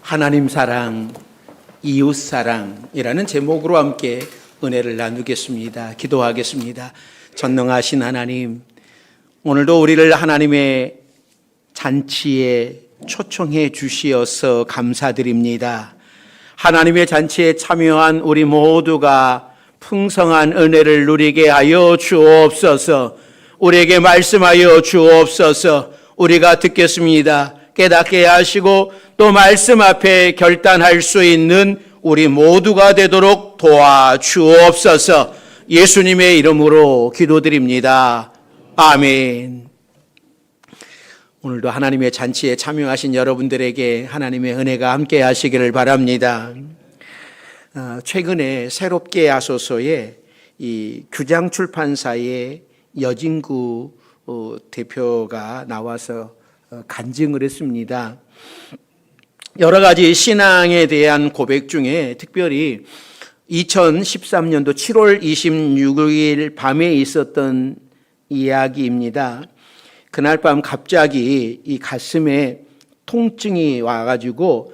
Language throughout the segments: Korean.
하나님 사랑, 이웃 사랑이라는 제목으로 함께 은혜를 나누겠습니다. 기도하겠습니다. 전능하신 하나님, 오늘도 우리를 하나님의 잔치에 초청해 주시어서 감사드립니다. 하나님의 잔치에 참여한 우리 모두가 풍성한 은혜를 누리게 하여 주옵소서. 우리에게 말씀하여 주옵소서. 우리가 듣겠습니다. 깨닫게 하시고 또 말씀 앞에 결단할 수 있는 우리 모두가 되도록 도와주옵소서. 예수님의 이름으로 기도드립니다. 아멘. 오늘도 하나님의 잔치에 참여하신 여러분들에게 하나님의 은혜가 함께 하시기를 바랍니다. 최근에 새롭게 하소서의 이 규장출판사의 여진구 대표가 나와서 간증을 했습니다. 여러 가지 신앙에 대한 고백 중에 특별히 2013년도 7월 26일 밤에 있었던 이야기입니다. 그날 밤 갑자기 이 가슴에 통증이 와가지고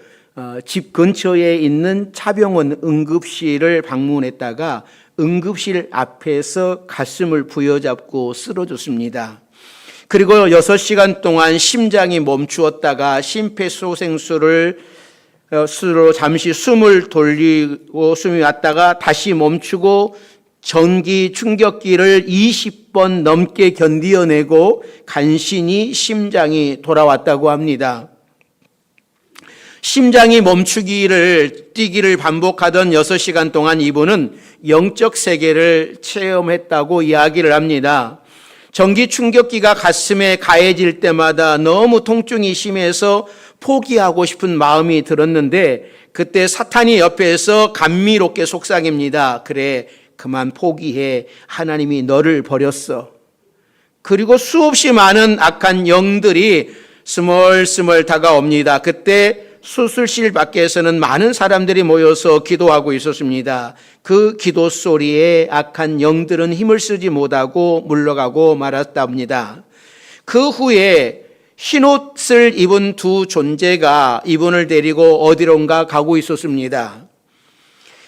집 근처에 있는 차병원 응급실을 방문했다가 응급실 앞에서 가슴을 부여잡고 쓰러졌습니다. 그리고 6시간 동안 심장이 멈추었다가 심폐소생술로 잠시 숨을 돌리고 숨이 왔다가 다시 멈추고 전기 충격기를 20번 넘게 견디어내고 간신히 심장이 돌아왔다고 합니다. 심장이 멈추기를 뛰기를 반복하던 6시간 동안 이분은 영적 세계를 체험했다고 이야기를 합니다. 전기 충격기가 가슴에 가해질 때마다 너무 통증이 심해서 포기하고 싶은 마음이 들었는데 그때 사탄이 옆에서 감미롭게 속삭입니다. 그래, 그만 포기해. 하나님이 너를 버렸어. 그리고 수없이 많은 악한 영들이 스멀스멀 다가옵니다. 그때 수술실 밖에서는 많은 사람들이 모여서 기도하고 있었습니다. 그 기도 소리에 악한 영들은 힘을 쓰지 못하고 물러가고 말았답니다. 그 후에 흰옷을 입은 두 존재가 이분을 데리고 어디론가 가고 있었습니다.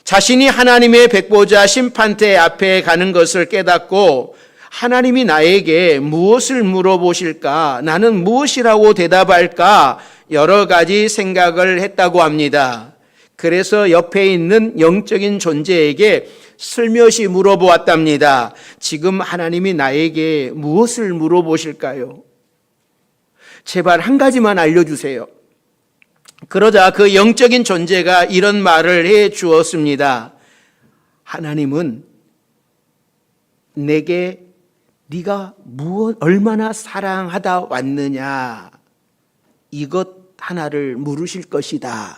자신이 하나님의 백보자 심판대 앞에 가는 것을 깨닫고 하나님이 나에게 무엇을 물어보실까? 나는 무엇이라고 대답할까? 여러 가지 생각을 했다고 합니다. 그래서 옆에 있는 영적인 존재에게 슬며시 물어보았답니다. 지금 하나님이 나에게 무엇을 물어보실까요? 제발 한 가지만 알려주세요. 그러자 그 영적인 존재가 이런 말을 해 주었습니다. 하나님은 내게 네가 얼마나 사랑하다 왔느냐, 이것 하나를 물으실 것이다.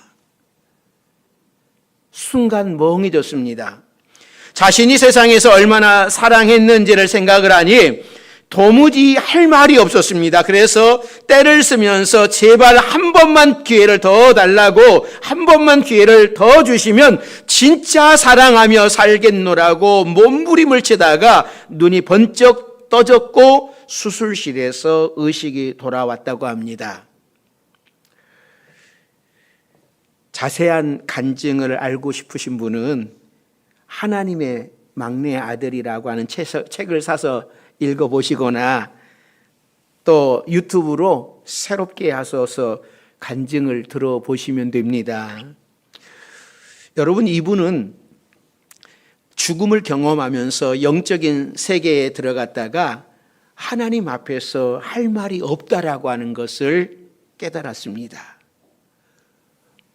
순간 멍해졌습니다. 자신이 세상에서 얼마나 사랑했는지를 생각을 하니 도무지 할 말이 없었습니다. 그래서 때를 쓰면서 제발 한 번만 기회를 더 달라고, 한 번만 기회를 더 주시면 진짜 사랑하며 살겠노라고 몸부림을 치다가 눈이 번쩍 떠졌고 수술실에서 의식이 돌아왔다고 합니다. 자세한 간증을 알고 싶으신 분은 하나님의 막내 아들이라고 하는 책을 사서 읽어보시거나 또 유튜브로 새롭게 하셔서 간증을 들어보시면 됩니다. 여러분, 이분은 죽음을 경험하면서 영적인 세계에 들어갔다가 하나님 앞에서 할 말이 없다라고 하는 것을 깨달았습니다.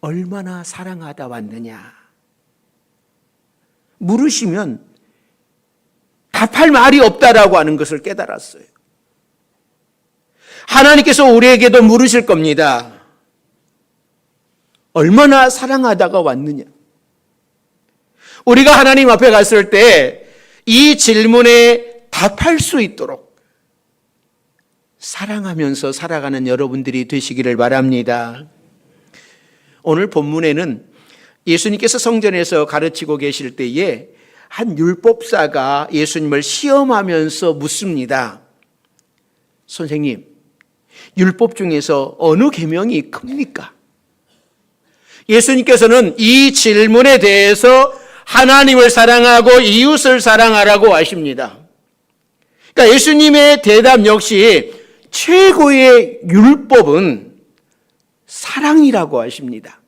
얼마나 사랑하다 왔느냐. 물으시면 답할 말이 없다라고 하는 것을 깨달았어요. 하나님께서 우리에게도 물으실 겁니다. 얼마나 사랑하다가 왔느냐. 우리가 하나님 앞에 갔을 때 이 질문에 답할 수 있도록 사랑하면서 살아가는 여러분들이 되시기를 바랍니다. 오늘 본문에는 예수님께서 성전에서 가르치고 계실 때에 한 율법사가 예수님을 시험하면서 묻습니다. 선생님, 율법 중에서 어느 계명이 큽니까? 예수님께서는 이 질문에 대해서 하나님을 사랑하고 이웃을 사랑하라고 하십니다. 그러니까 예수님의 대답 역시 최고의 율법은 사랑이라고 하십니다.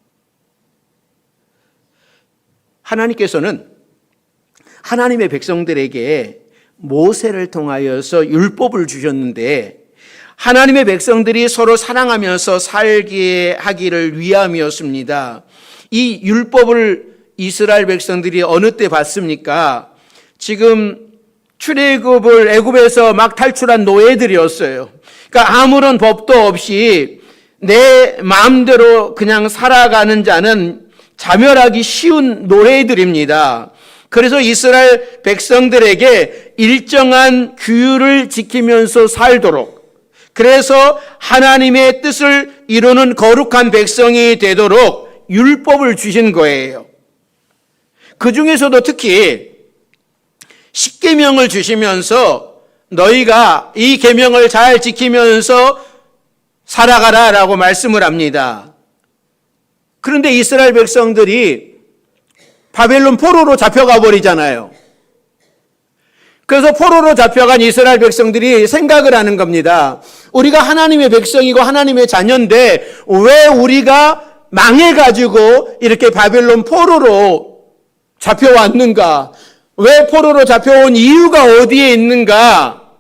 하나님께서는 하나님의 백성들에게 모세를 통하여서 율법을 주셨는데 하나님의 백성들이 서로 사랑하면서 살게 하기를 위함이었습니다. 이 율법을 이스라엘 백성들이 어느 때 받습니까? 지금 출애굽을 애굽에서 막 탈출한 노예들이었어요. 그러니까 아무런 법도 없이 내 마음대로 그냥 살아가는 자는 자멸하기 쉬운 노예들입니다. 그래서 이스라엘 백성들에게 일정한 규율을 지키면서 살도록, 그래서 하나님의 뜻을 이루는 거룩한 백성이 되도록 율법을 주신 거예요. 그 중에서도 특히 십계명을 주시면서 너희가 이 계명을 잘 지키면서 살아가라라고 말씀을 합니다. 그런데 이스라엘 백성들이 바벨론 포로로 잡혀가 버리잖아요. 그래서 포로로 잡혀간 이스라엘 백성들이 생각을 하는 겁니다. 우리가 하나님의 백성이고 하나님의 자녀인데 왜 우리가 망해가지고 이렇게 바벨론 포로로 잡혀왔는가? 왜 포로로 잡혀온 이유가 어디에 있는가?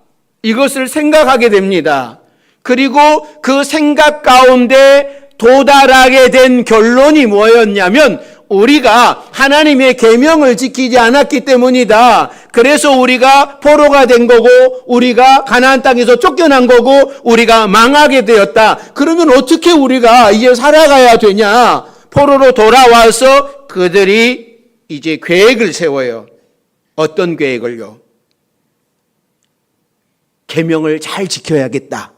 이것을 생각하게 됩니다. 그리고 그 생각 가운데 도달하게 된 결론이 뭐였냐면 우리가 하나님의 계명을 지키지 않았기 때문이다. 그래서 우리가 포로가 된 거고 우리가 가나안 땅에서 쫓겨난 거고 우리가 망하게 되었다. 그러면 어떻게 우리가 이제 살아가야 되냐? 포로로 돌아와서 그들이 이제 계획을 세워요. 어떤 계획을요? 계명을 잘 지켜야겠다.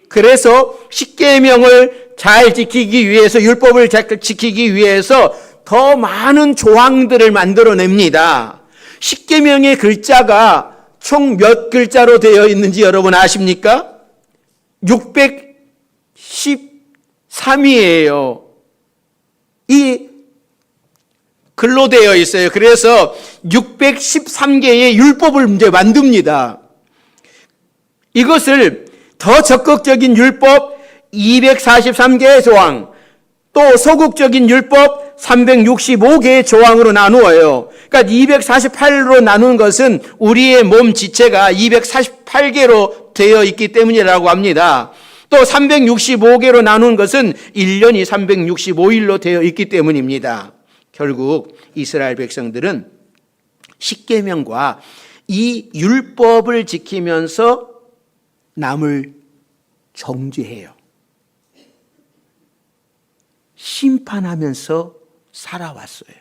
그래서 십계명을 잘 지키기 위해서, 율법을 잘 지키기 위해서 더 많은 조항들을 만들어냅니다. 십계명의 글자가 총 몇 글자로 되어 있는지 여러분 아십니까? 613이에요. 이 글로 되어 있어요. 그래서 613개의 율법을 이제 만듭니다. 이것을 더 적극적인 율법 243개의 조항, 또 소극적인 율법 365개의 조항으로 나누어요. 그러니까 248로 나눈 것은 우리의 몸 지체가 248개로 되어 있기 때문이라고 합니다. 또 365개로 나눈 것은 1년이 365일로 되어 있기 때문입니다. 결국 이스라엘 백성들은 십계명과 이 율법을 지키면서 남을 정죄해요. 심판하면서 살아왔어요.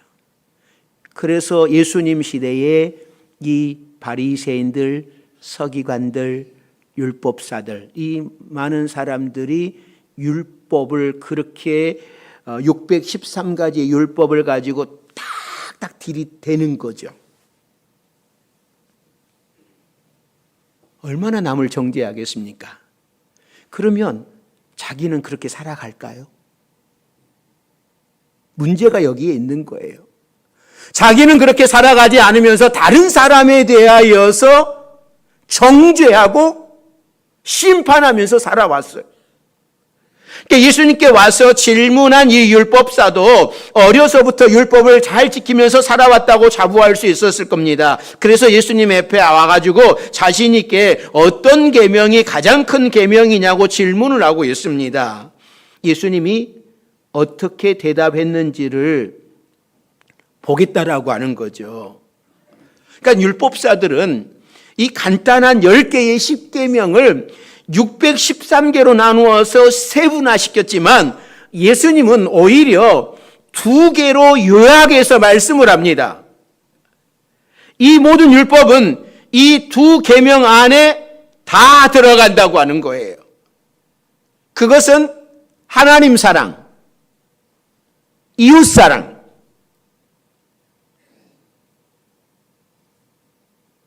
그래서 예수님 시대에 이 바리새인들, 서기관들, 율법사들, 이 많은 사람들이 율법을 그렇게 613가지의 율법을 가지고 탁탁 들이대는 거죠. 얼마나 남을 정죄하겠습니까? 그러면 자기는 그렇게 살아갈까요? 문제가 여기에 있는 거예요. 자기는 그렇게 살아가지 않으면서 다른 사람에 대하여서 정죄하고 심판하면서 살아왔어요. 그러니까 예수님께 와서 질문한 이 율법사도 어려서부터 율법을 잘 지키면서 살아왔다고 자부할 수 있었을 겁니다. 그래서 예수님 앞에 와가지고 자신 있게 어떤 계명이 가장 큰 계명이냐고 질문을 하고 있습니다. 예수님이 어떻게 대답했는지를 보겠다라고 하는 거죠. 그러니까 율법사들은 이 간단한 10개의 십계명을 613개로 나누어서 세분화시켰지만 예수님은 오히려 2개로 요약해서 말씀을 합니다. 이 모든 율법은 이 2계명 안에 다 들어간다고 하는 거예요. 그것은 하나님 사랑, 이웃 사랑,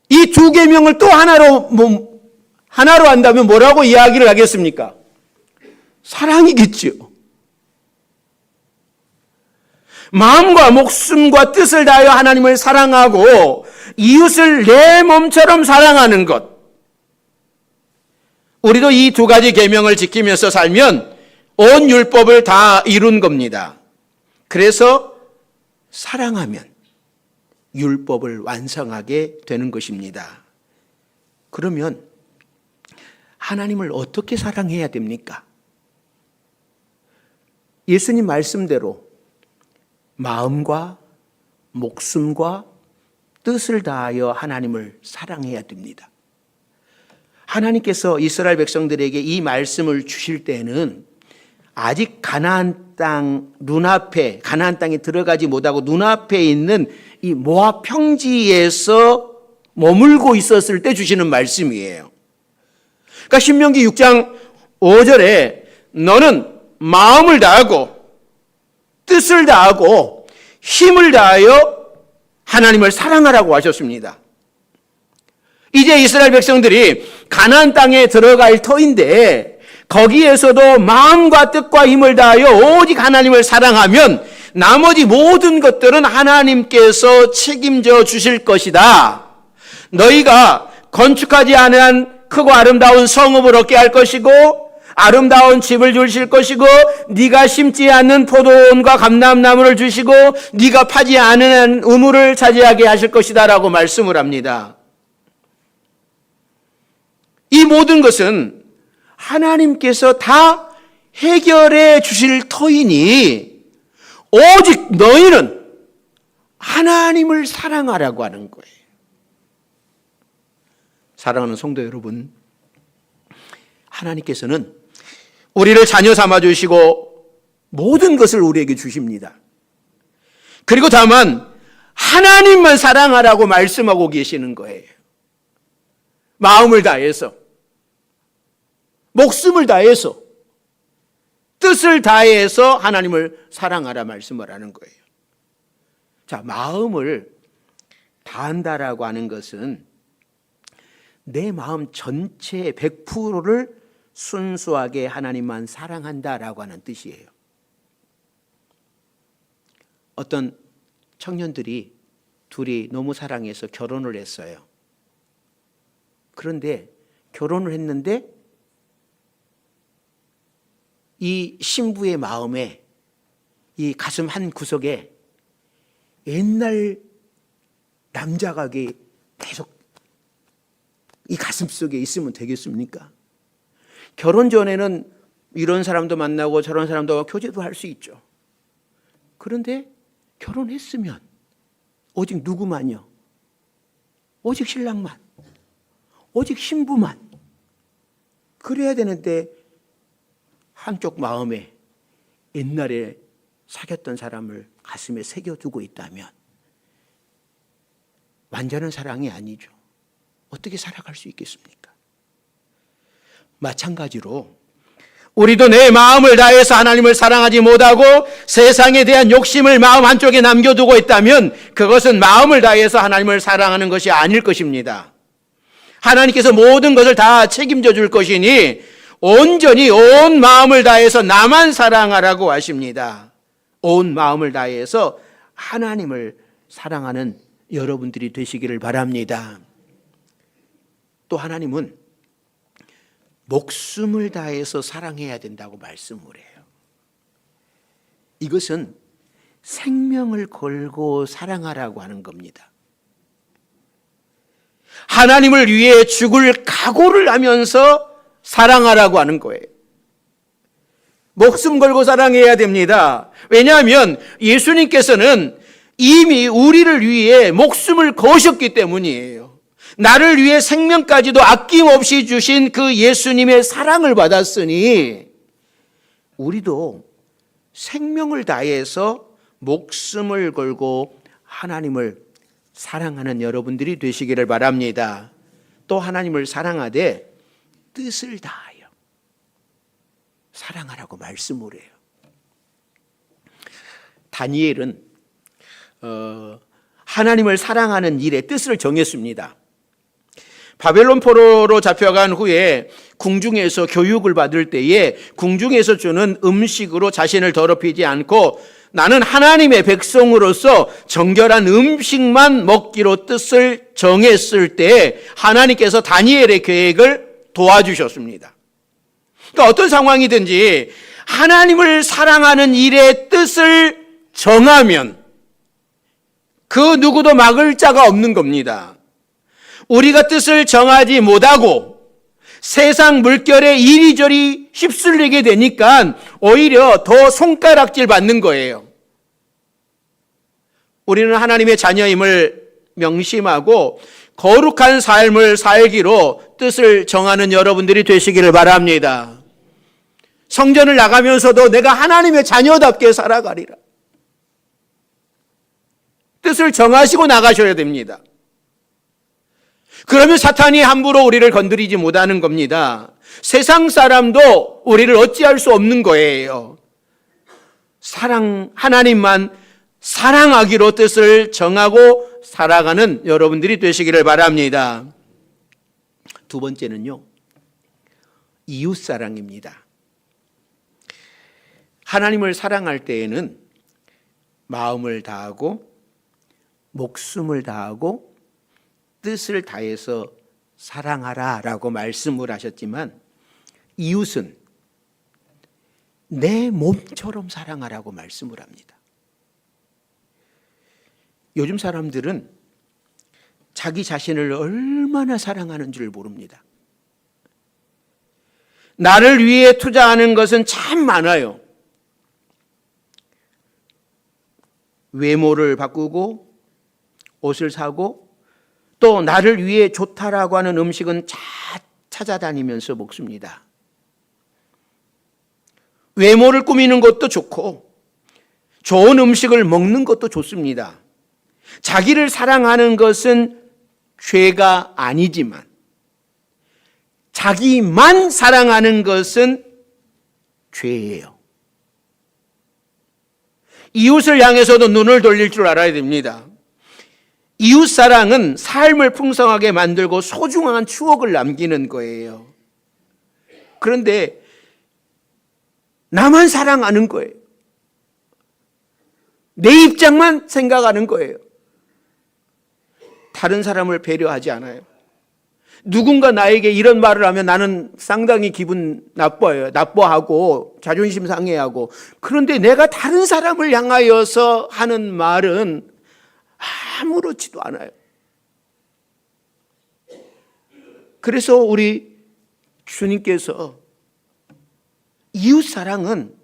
이 2계명을 또 하나로 한다면 뭐라고 이야기를 하겠습니까? 사랑이겠죠. 마음과 목숨과 뜻을 다하여 하나님을 사랑하고 이웃을 내 몸처럼 사랑하는 것. 우리도 이 두 가지 계명을 지키면서 살면 온 율법을 다 이룬 겁니다. 그래서 사랑하면 율법을 완성하게 되는 것입니다. 그러면 하나님을 어떻게 사랑해야 됩니까? 예수님 말씀대로 마음과 목숨과 뜻을 다하여 하나님을 사랑해야 됩니다. 하나님께서 이스라엘 백성들에게 이 말씀을 주실 때는 아직 가나안 땅 눈앞에, 가나안 땅에 들어가지 못하고 눈앞에 있는 이 모압 평지에서 머물고 있었을 때 주시는 말씀이에요. 그러니까 신명기 6장 5절에 너는 마음을 다하고 뜻을 다하고 힘을 다하여 하나님을 사랑하라고 하셨습니다. 이제 이스라엘 백성들이 가나안 땅에 들어갈 터인데 거기에서도 마음과 뜻과 힘을 다하여 오직 하나님을 사랑하면 나머지 모든 것들은 하나님께서 책임져 주실 것이다. 너희가 건축하지 않은 크고 아름다운 성읍을 얻게 할 것이고 아름다운 집을 주실 것이고 네가 심지 않는 포도원과 감람나무를 주시고 네가 파지 않은 우물을 차지하게 하실 것이다 라고 말씀을 합니다. 이 모든 것은 하나님께서 다 해결해 주실 터이니 오직 너희는 하나님을 사랑하라고 하는 거예요. 사랑하는 성도 여러분, 하나님께서는 우리를 자녀 삼아 주시고 모든 것을 우리에게 주십니다. 그리고 다만 하나님만 사랑하라고 말씀하고 계시는 거예요. 마음을 다해서, 목숨을 다해서, 뜻을 다해서 하나님을 사랑하라 말씀을 하는 거예요. 자, 마음을 다한다라고 하는 것은 내 마음 전체 100%를 순수하게 하나님만 사랑한다라고 하는 뜻이에요. 어떤 청년들이 둘이 너무 사랑해서 결혼을 했어요. 그런데 결혼을 했는데 이 신부의 마음에, 이 가슴 한 구석에 옛날 남자가 계속 이 가슴 속에 있으면 되겠습니까? 결혼 전에는 이런 사람도 만나고 저런 사람도 교제도 할 수 있죠. 그런데 결혼했으면 오직 누구만요? 오직 신랑만, 오직 신부만. 그래야 되는데 한쪽 마음에 옛날에 사귀었던 사람을 가슴에 새겨두고 있다면 완전한 사랑이 아니죠. 어떻게 살아갈 수 있겠습니까? 마찬가지로 우리도 내 마음을 다해서 하나님을 사랑하지 못하고 세상에 대한 욕심을 마음 한쪽에 남겨두고 있다면 그것은 마음을 다해서 하나님을 사랑하는 것이 아닐 것입니다. 하나님께서 모든 것을 다 책임져 줄 것이니 온전히 온 마음을 다해서 나만 사랑하라고 하십니다. 온 마음을 다해서 하나님을 사랑하는 여러분들이 되시기를 바랍니다. 또 하나님은 목숨을 다해서 사랑해야 된다고 말씀을 해요. 이것은 생명을 걸고 사랑하라고 하는 겁니다. 하나님을 위해 죽을 각오를 하면서 사랑하라고 하는 거예요. 목숨 걸고 사랑해야 됩니다. 왜냐하면 예수님께서는 이미 우리를 위해 목숨을 거셨기 때문이에요. 나를 위해 생명까지도 아낌없이 주신 그 예수님의 사랑을 받았으니 우리도 생명을 다해서 목숨을 걸고 하나님을 사랑하는 여러분들이 되시기를 바랍니다. 또 하나님을 사랑하되 뜻을 다하여 사랑하라고 말씀을 해요. 다니엘은 하나님을 사랑하는 일에 뜻을 정했습니다. 바벨론 포로로 잡혀간 후에 궁중에서 교육을 받을 때에 궁중에서 주는 음식으로 자신을 더럽히지 않고 나는 하나님의 백성으로서 정결한 음식만 먹기로 뜻을 정했을 때 하나님께서 다니엘의 계획을 도와주셨습니다. 그러니까 어떤 상황이든지 하나님을 사랑하는 일의 뜻을 정하면 그 누구도 막을 자가 없는 겁니다. 우리가 뜻을 정하지 못하고 세상 물결에 이리저리 휩쓸리게 되니까 오히려 더 손가락질 받는 거예요. 우리는 하나님의 자녀임을 명심하고 거룩한 삶을 살기로 뜻을 정하는 여러분들이 되시기를 바랍니다. 성전을 나가면서도 내가 하나님의 자녀답게 살아가리라. 뜻을 정하시고 나가셔야 됩니다. 그러면 사탄이 함부로 우리를 건드리지 못하는 겁니다. 세상 사람도 우리를 어찌할 수 없는 거예요. 하나님만 사랑하기로 뜻을 정하고 살아가는 여러분들이 되시기를 바랍니다. 두 번째는요, 이웃사랑입니다. 하나님을 사랑할 때에는 마음을 다하고 목숨을 다하고 뜻을 다해서 사랑하라 라고 말씀을 하셨지만 이웃은 내 몸처럼 사랑하라고 말씀을 합니다. 요즘 사람들은 자기 자신을 얼마나 사랑하는 줄 모릅니다. 나를 위해 투자하는 것은 참 많아요. 외모를 바꾸고 옷을 사고 또 나를 위해 좋다라고 하는 음식은 찾아다니면서 먹습니다. 외모를 꾸미는 것도 좋고 좋은 음식을 먹는 것도 좋습니다. 자기를 사랑하는 것은 죄가 아니지만 자기만 사랑하는 것은 죄예요. 이웃을 향해서도 눈을 돌릴 줄 알아야 됩니다. 이웃사랑은 삶을 풍성하게 만들고 소중한 추억을 남기는 거예요. 그런데 나만 사랑하는 거예요. 내 입장만 생각하는 거예요. 다른 사람을 배려하지 않아요. 누군가 나에게 이런 말을 하면 나는 상당히 기분 나빠요. 나빠하고 자존심 상해하고. 그런데 내가 다른 사람을 향하여서 하는 말은 아무렇지도 않아요. 그래서 우리 주님께서 이웃사랑은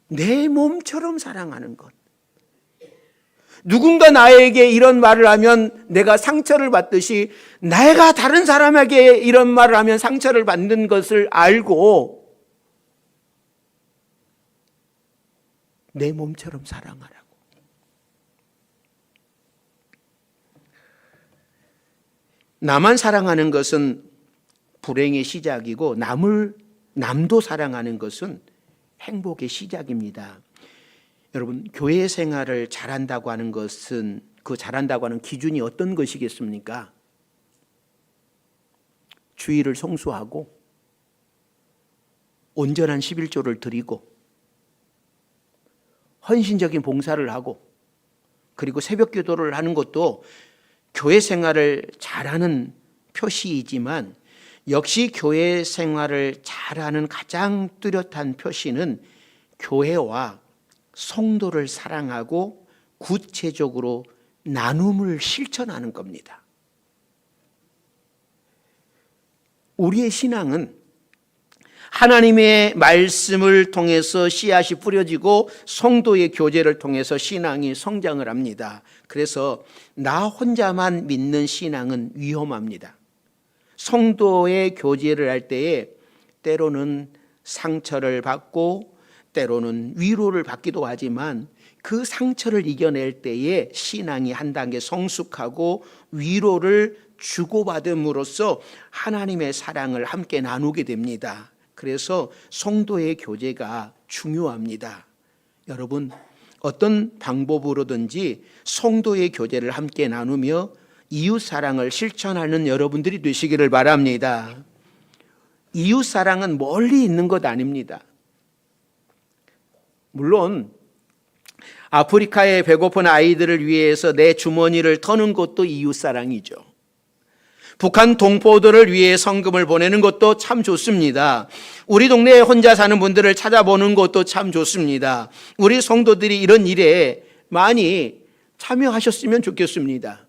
내 몸처럼 사랑하는 것. 누군가 나에게 이런 말을 하면 내가 상처를 받듯이 내가 다른 사람에게 이런 말을 하면 상처를 받는 것을 알고 내 몸처럼 사랑하라고. 나만 사랑하는 것은 불행의 시작이고 남도 사랑하는 것은 행복의 시작입니다. 여러분, 교회 생활을 잘한다고 하는 것은 그 잘한다고 하는 기준이 어떤 것이겠습니까? 주일을 성수하고 온전한 11조를 드리고 헌신적인 봉사를 하고 그리고 새벽 기도를 하는 것도 교회 생활을 잘하는 표시이지만 역시 교회 생활을 잘하는 가장 뚜렷한 표시는 교회와 성도를 사랑하고 구체적으로 나눔을 실천하는 겁니다. 우리의 신앙은 하나님의 말씀을 통해서 씨앗이 뿌려지고 성도의 교제를 통해서 신앙이 성장을 합니다. 그래서 나 혼자만 믿는 신앙은 위험합니다. 성도의 교제를 할 때에 때로는 상처를 받고 때로는 위로를 받기도 하지만 그 상처를 이겨낼 때에 신앙이 한 단계 성숙하고 위로를 주고받음으로써 하나님의 사랑을 함께 나누게 됩니다. 그래서 성도의 교제가 중요합니다. 여러분, 어떤 방법으로든지 성도의 교제를 함께 나누며 이웃사랑을 실천하는 여러분들이 되시기를 바랍니다. 이웃사랑은 멀리 있는 것 아닙니다. 물론 아프리카의 배고픈 아이들을 위해서 내 주머니를 터는 것도 이웃사랑이죠. 북한 동포들을 위해 성금을 보내는 것도 참 좋습니다. 우리 동네에 혼자 사는 분들을 찾아보는 것도 참 좋습니다. 우리 성도들이 이런 일에 많이 참여하셨으면 좋겠습니다.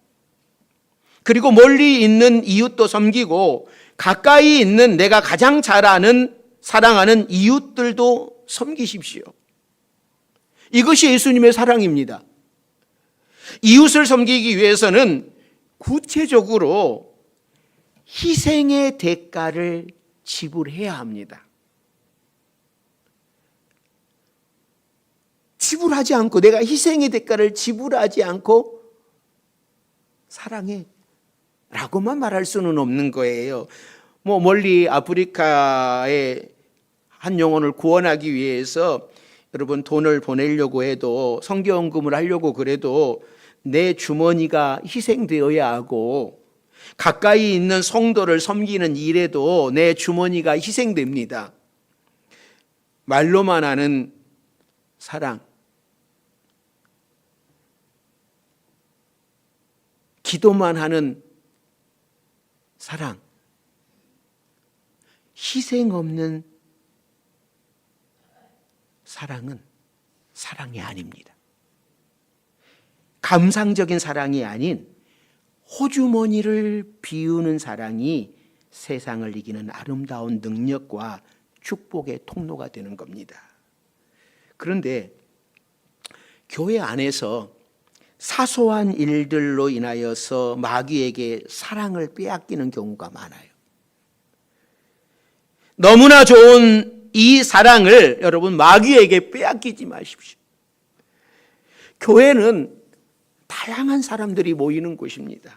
그리고 멀리 있는 이웃도 섬기고 가까이 있는 내가 가장 잘 아는 사랑하는 이웃들도 섬기십시오. 이것이 예수님의 사랑입니다. 이웃을 섬기기 위해서는 구체적으로 희생의 대가를 지불해야 합니다. 지불하지 않고, 내가 희생의 대가를 지불하지 않고 사랑해 라고만 말할 수는 없는 거예요. 멀리 아프리카의 한 영혼을 구원하기 위해서 여러분 돈을 보내려고 해도, 성경금을 하려고 그래도 내 주머니가 희생되어야 하고, 가까이 있는 성도를 섬기는 일에도 내 주머니가 희생됩니다. 말로만 하는 사랑, 기도만 하는 사랑, 희생 없는 사랑은 사랑이 아닙니다. 감상적인 사랑이 아닌 호주머니를 비우는 사랑이 세상을 이기는 아름다운 능력과 축복의 통로가 되는 겁니다. 그런데 교회 안에서 사소한 일들로 인하여서 마귀에게 사랑을 빼앗기는 경우가 많아요. 너무나 좋은 이 사랑을 여러분 마귀에게 빼앗기지 마십시오. 교회는 다양한 사람들이 모이는 곳입니다.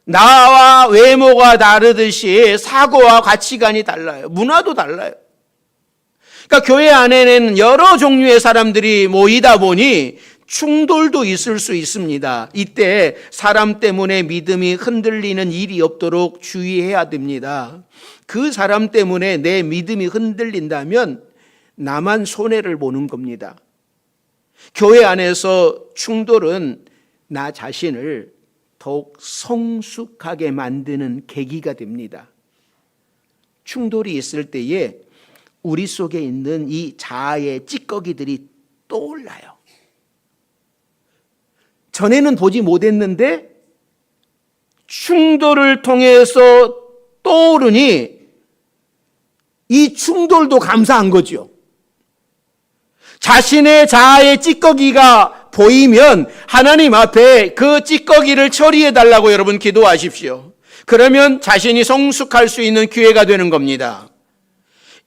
나와 외모가 다르듯이 사고와 가치관이 달라요. 문화도 달라요. 그러니까 교회 안에는 여러 종류의 사람들이 모이다 보니 충돌도 있을 수 있습니다. 이때 사람 때문에 믿음이 흔들리는 일이 없도록 주의해야 됩니다. 그 사람 때문에 내 믿음이 흔들린다면 나만 손해를 보는 겁니다. 교회 안에서 충돌은 나 자신을 더욱 성숙하게 만드는 계기가 됩니다. 충돌이 있을 때에 우리 속에 있는 이 자아의 찌꺼기들이 떠올라요. 전에는 보지 못했는데 충돌을 통해서 떠오르니 이 충돌도 감사한 거죠. 자신의 자아의 찌꺼기가 보이면 하나님 앞에 그 찌꺼기를 처리해 달라고 여러분 기도하십시오. 그러면 자신이 성숙할 수 있는 기회가 되는 겁니다.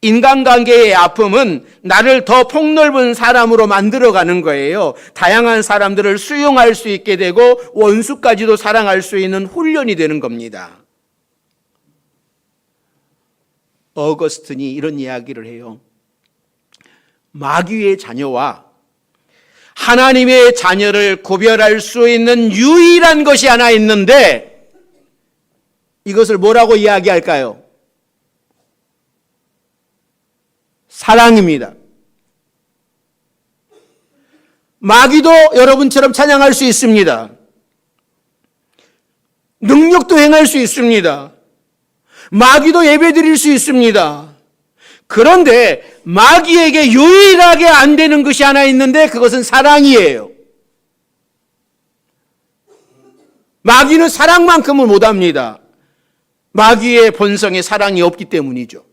인간관계의 아픔은 나를 더 폭넓은 사람으로 만들어가는 거예요. 다양한 사람들을 수용할 수 있게 되고 원수까지도 사랑할 수 있는 훈련이 되는 겁니다. 어거스틴이 이런 이야기를 해요. 마귀의 자녀와 하나님의 자녀를 구별할 수 있는 유일한 것이 하나 있는데 이것을 뭐라고 이야기할까요? 사랑입니다. 마귀도 여러분처럼 찬양할 수 있습니다. 능력도 행할 수 있습니다. 마귀도 예배드릴 수 있습니다. 그런데 마귀에게 유일하게 안 되는 것이 하나 있는데 그것은 사랑이에요. 마귀는 사랑만큼은 못합니다. 마귀의 본성에 사랑이 없기 때문이죠.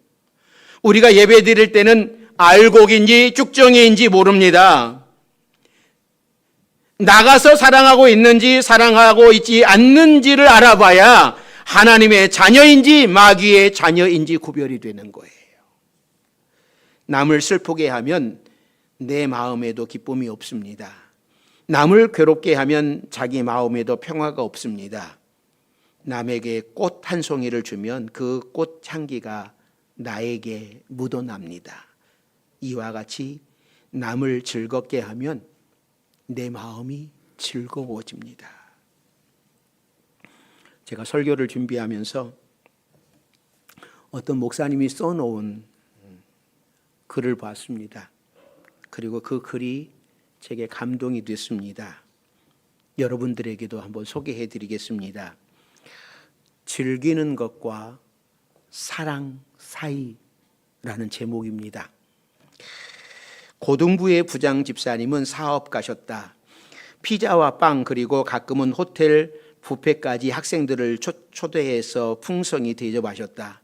우리가 예배 드릴 때는 알곡인지 쭉정이인지 모릅니다. 나가서 사랑하고 있는지 사랑하고 있지 않는지를 알아봐야 하나님의 자녀인지 마귀의 자녀인지 구별이 되는 거예요. 남을 슬프게 하면 내 마음에도 기쁨이 없습니다. 남을 괴롭게 하면 자기 마음에도 평화가 없습니다. 남에게 꽃 한 송이를 주면 그 꽃 향기가 나에게 묻어납니다. 이와 같이 남을 즐겁게 하면 내 마음이 즐거워집니다. 제가 설교를 준비하면서 어떤 목사님이 써놓은 글을 봤습니다. 그리고 그 글이 제게 감동이 됐습니다. 여러분들에게도 한번 소개해 드리겠습니다. 즐기는 것과 사랑 사이라는 제목입니다. 고등부의 부장 집사님은 사업 가셨다. 피자와 빵 그리고 가끔은 호텔 뷔페까지 학생들을 초대해서 풍성히 대접하셨다.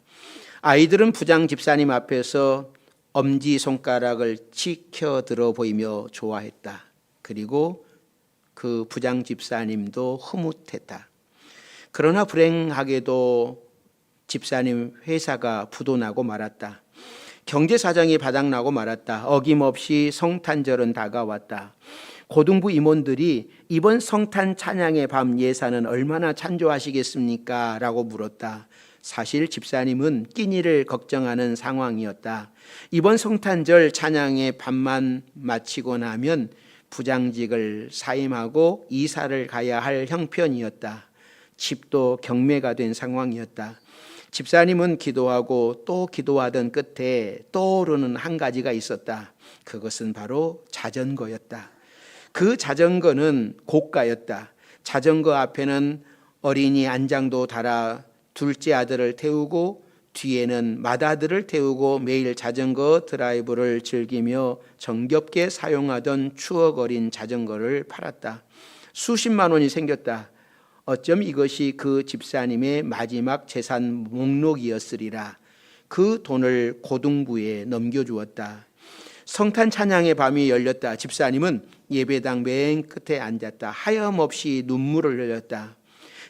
아이들은 부장 집사님 앞에서 엄지손가락을 치켜들어 보이며 좋아했다. 그리고 그 부장 집사님도 흐뭇했다. 그러나 불행하게도 집사님 회사가 부도나고 말았다. 경제 사정이 바닥나고 말았다. 어김없이 성탄절은 다가왔다. 고등부 임원들이 이번 성탄 찬양의 밤 예산은 얼마나 찬조하시겠습니까? 라고 물었다. 사실 집사님은 끼니를 걱정하는 상황이었다. 이번 성탄절 찬양의 밤만 마치고 나면 부장직을 사임하고 이사를 가야 할 형편이었다. 집도 경매가 된 상황이었다. 집사님은 기도하고 또 기도하던 끝에 떠오르는 한 가지가 있었다. 그것은 바로 자전거였다. 그 자전거는 고가였다. 자전거 앞에는 어린이 안장도 달아 둘째 아들을 태우고 뒤에는 맏아들을 태우고 매일 자전거 드라이브를 즐기며 정겹게 사용하던 추억 어린 자전거를 팔았다. 수십만 원이 생겼다. 어쩜 이것이 그 집사님의 마지막 재산 목록이었으리라. 그 돈을 고등부에 넘겨주었다. 성탄 찬양의 밤이 열렸다. 집사님은 예배당 맨 끝에 앉았다. 하염없이 눈물을 흘렸다.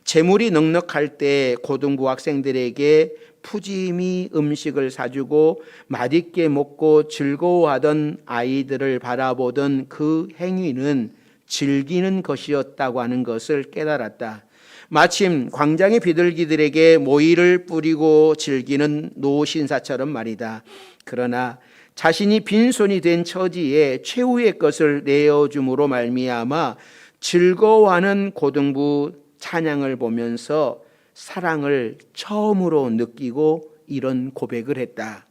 재물이 넉넉할 때 고등부 학생들에게 푸짐히 음식을 사주고 맛있게 먹고 즐거워하던 아이들을 바라보던 그 행위는 즐기는 것이었다고 하는 것을 깨달았다. 마침 광장의 비둘기들에게 모이를 뿌리고 즐기는 노신사처럼 말이다. 그러나 자신이 빈손이 된 처지에 최후의 것을 내어줌으로 말미암아 즐거워하는 고등부 찬양을 보면서 사랑을 처음으로 느끼고 이런 고백을 했다.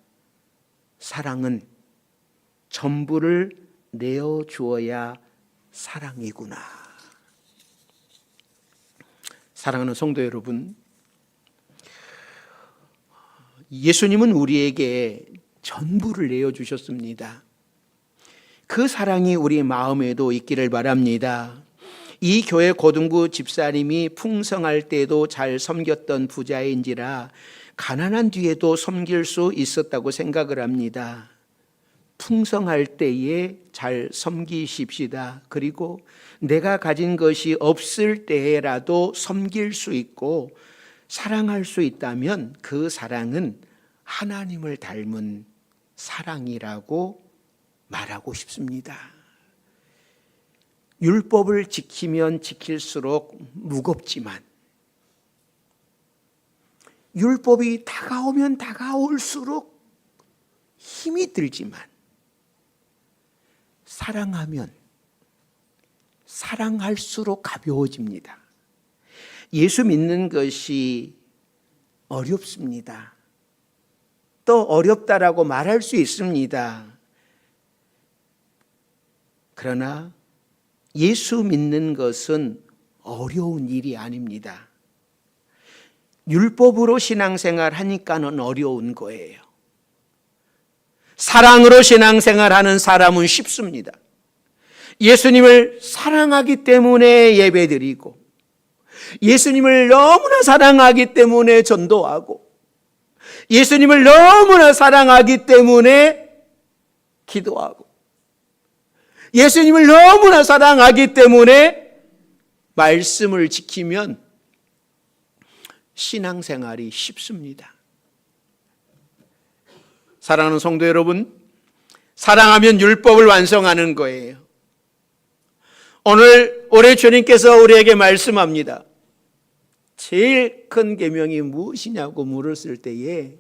사랑은 전부를 내어주어야 사랑이구나. 사랑하는 성도 여러분, 예수님은 우리에게 전부를 내어주셨습니다. 그 사랑이 우리 마음에도 있기를 바랍니다. 이 교회 고등부 집사님이 풍성할 때도 잘 섬겼던 부자인지라 가난한 뒤에도 섬길 수 있었다고 생각을 합니다. 풍성할 때에 잘 섬기십시다. 그리고 내가 가진 것이 없을 때라도 섬길 수 있고 사랑할 수 있다면 그 사랑은 하나님을 닮은 사랑이라고 말하고 싶습니다. 율법을 지키면 지킬수록 무겁지만 율법이 다가오면 다가올수록 힘이 들지만 사랑하면 사랑할수록 가벼워집니다. 예수 믿는 것이 어렵습니다. 또 어렵다라고 말할 수 있습니다. 그러나 예수 믿는 것은 어려운 일이 아닙니다. 율법으로 신앙생활 하니까는 어려운 거예요. 사랑으로 신앙생활 하는 사람은 쉽습니다. 예수님을 사랑하기 때문에 예배드리고 예수님을 너무나 사랑하기 때문에 전도하고 예수님을 너무나 사랑하기 때문에 기도하고 예수님을 너무나 사랑하기 때문에 말씀을 지키면 신앙생활이 쉽습니다. 사랑하는 성도 여러분, 사랑하면 율법을 완성하는 거예요. 오늘 올해 주님께서 우리에게 말씀합니다. 제일 큰 계명이 무엇이냐고 물었을 때에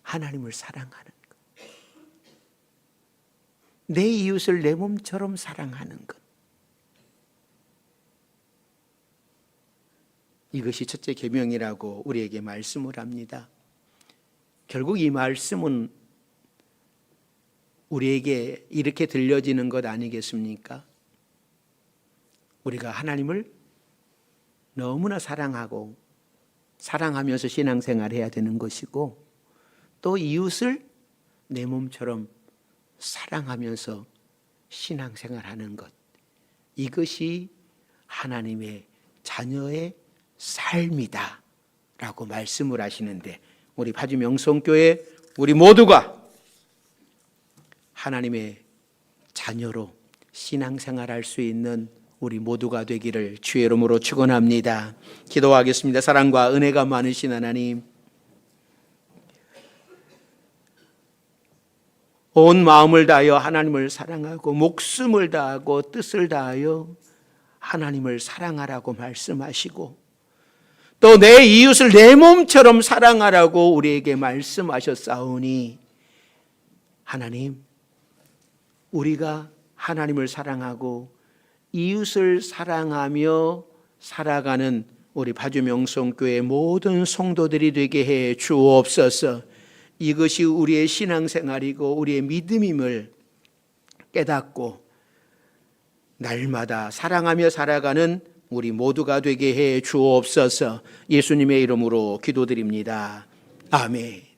하나님을 사랑하는 것, 내 이웃을 내 몸처럼 사랑하는 것, 이것이 첫째 계명이라고 우리에게 말씀을 합니다. 결국 이 말씀은 우리에게 이렇게 들려지는 것 아니겠습니까? 우리가 하나님을 너무나 사랑하고 사랑하면서 신앙생활해야 되는 것이고, 또 이웃을 내 몸처럼 사랑하면서 신앙생활하는 것, 이것이 하나님의 자녀의 삶이다 라고 말씀을 하시는데, 우리 파주 명성교회 우리 모두가 하나님의 자녀로 신앙생활할 수 있는 우리 모두가 되기를 주의 이름으로 축원합니다. 기도하겠습니다. 사랑과 은혜가 많으신 하나님, 온 마음을 다하여 하나님을 사랑하고 목숨을 다하고 뜻을 다하여 하나님을 사랑하라고 말씀하시고, 또 내 이웃을 내 몸처럼 사랑하라고 우리에게 말씀하셨사오니, 하나님, 우리가 하나님을 사랑하고 이웃을 사랑하며 살아가는 우리 파주 명성교회 모든 성도들이 되게 해 주옵소서. 이것이 우리의 신앙생활이고 우리의 믿음임을 깨닫고 날마다 사랑하며 살아가는 우리 모두가 되게 해 주옵소서. 예수님의 이름으로 기도드립니다. 아멘.